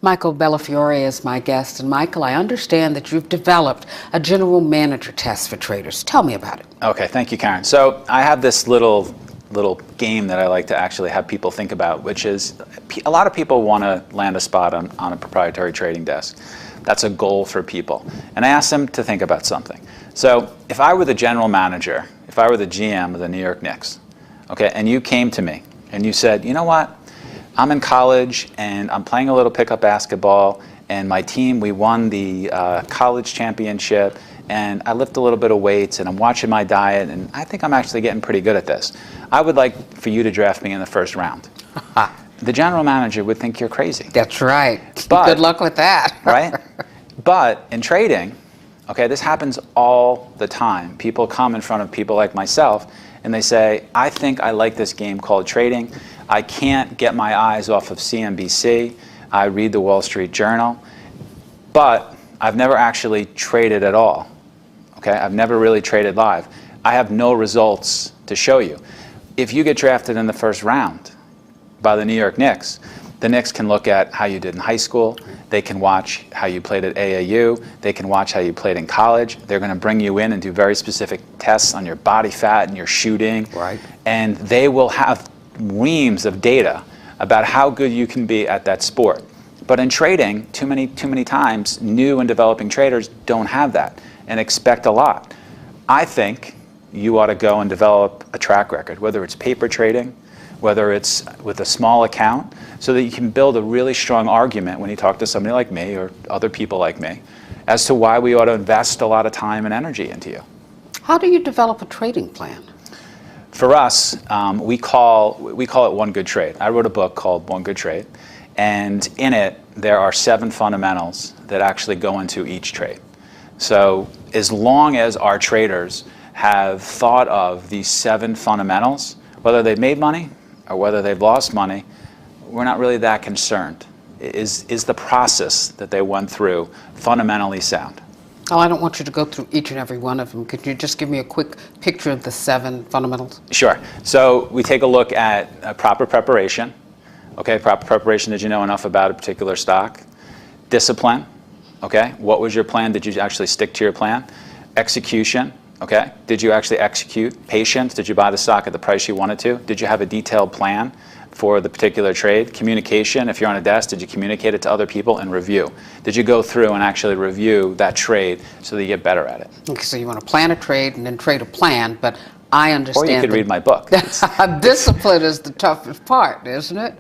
Michael Bellafiore is my guest. And Michael, I understand that you've developed a general manager test for traders. Tell me about it. Okay, thank you, Karen. So I have this little game that I like to actually have people think about, which is a lot of people want to land a spot on a proprietary trading desk. That's a goal for people. And I ask them to think about something. So if I were the general manager, if I were the GM of the New York Knicks, okay, and you came to me and you said, you know what? I'm in college and I'm playing a little pickup basketball, and my team, we won the college championship, and I lift a little bit of weights and I'm watching my diet, and I think I'm actually getting pretty good at this. I would like for you to draft me in the first round. The general manager would think you're crazy. That's right. But, good luck with that. Right? But in trading, okay, this happens all the time. People come in front of people like myself and they say, I think I like this game called trading. I can't get my eyes off of CNBC. I read the Wall Street Journal, but I've never actually traded at all. Okay, I've never really traded live. I have no results to show you. If you get drafted in the first round by the New York Knicks, the Knicks can look at how you did in high school. They can watch how you played at AAU. They can watch how you played in college. They're going to bring you in and do very specific tests on your body fat and your shooting. Right. And they will have reams of data about how good you can be at that sport. But in trading, too many times, new and developing traders don't have that and expect a lot. I think you ought to go and develop a track record, whether it's paper trading, whether it's with a small account, so that you can build a really strong argument when you talk to somebody like me or other people like me as to why we ought to invest a lot of time and energy into you. How do you develop a trading plan? For us, we call it One Good Trade. I wrote a book called One Good Trade, and in it there are 7 fundamentals that actually go into each trade. So as long as our traders have thought of these 7 fundamentals, whether they've made money or whether they've lost money, we're not really that concerned. Is the process that they went through fundamentally sound? Oh, I don't want you to go through each and every one of them. Could you just give me a quick picture of the 7 fundamentals? Sure. So we take a look at proper preparation. Okay, proper preparation, did you know enough about a particular stock? Discipline, okay, what was your plan? Did you actually stick to your plan? Execution, okay, did you actually execute? Patience, did you buy the stock at the price you wanted to? Did you have a detailed plan for the particular trade? Communication, if you're on a desk, did you communicate it to other people? And review. Did you go through and actually review that trade so that you get better at it? Okay, so you want to plan a trade and then trade a plan, but I understand. Or you could read my book. Discipline is the toughest part, isn't it?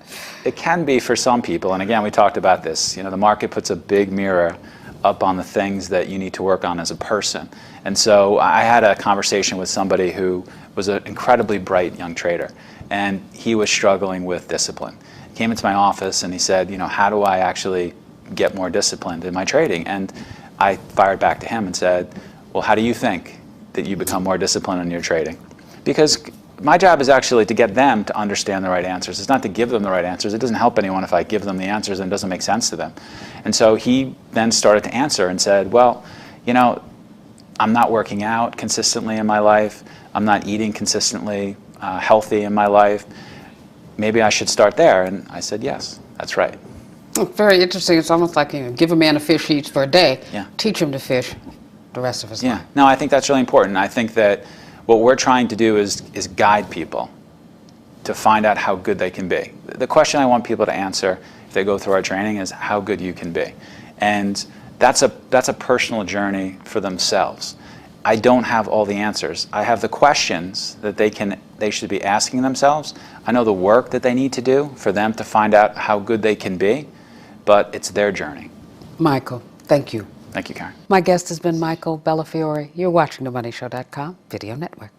It can be for some people, and again, we talked about this. You know, the market puts a big mirror up on the things that you need to work on as a person. And so I had a conversation with somebody who was an incredibly bright young trader, and he was struggling with discipline. He came into my office and he said, you know, how do I actually get more disciplined in my trading? And I fired back to him and said, well, how do you think that you become more disciplined in your trading? Because my job is actually to get them to understand the right answers. It's not to give them the right answers. It doesn't help anyone if I give them the answers and it doesn't make sense to them. And so he then started to answer and said, well, you know, I'm not working out consistently in my life. I'm not eating consistently healthy in my life. Maybe I should start there. And I said, yes, that's right. Very interesting. It's almost like, you know, give a man a fish he eats for a day, yeah. Teach him to fish the rest of his life. No, I think that's really important. I think that what we're trying to do is guide people to find out how good they can be. The question I want people to answer if they go through our training is how good you can be. And that's a personal journey for themselves. I don't have all the answers. I have the questions that they should be asking themselves. I know the work that they need to do for them to find out how good they can be, but it's their journey. Michael, thank you. Thank you, Karen. My guest has been Michael Bellafiore. You're watching TheMoneyShow.com Video Network.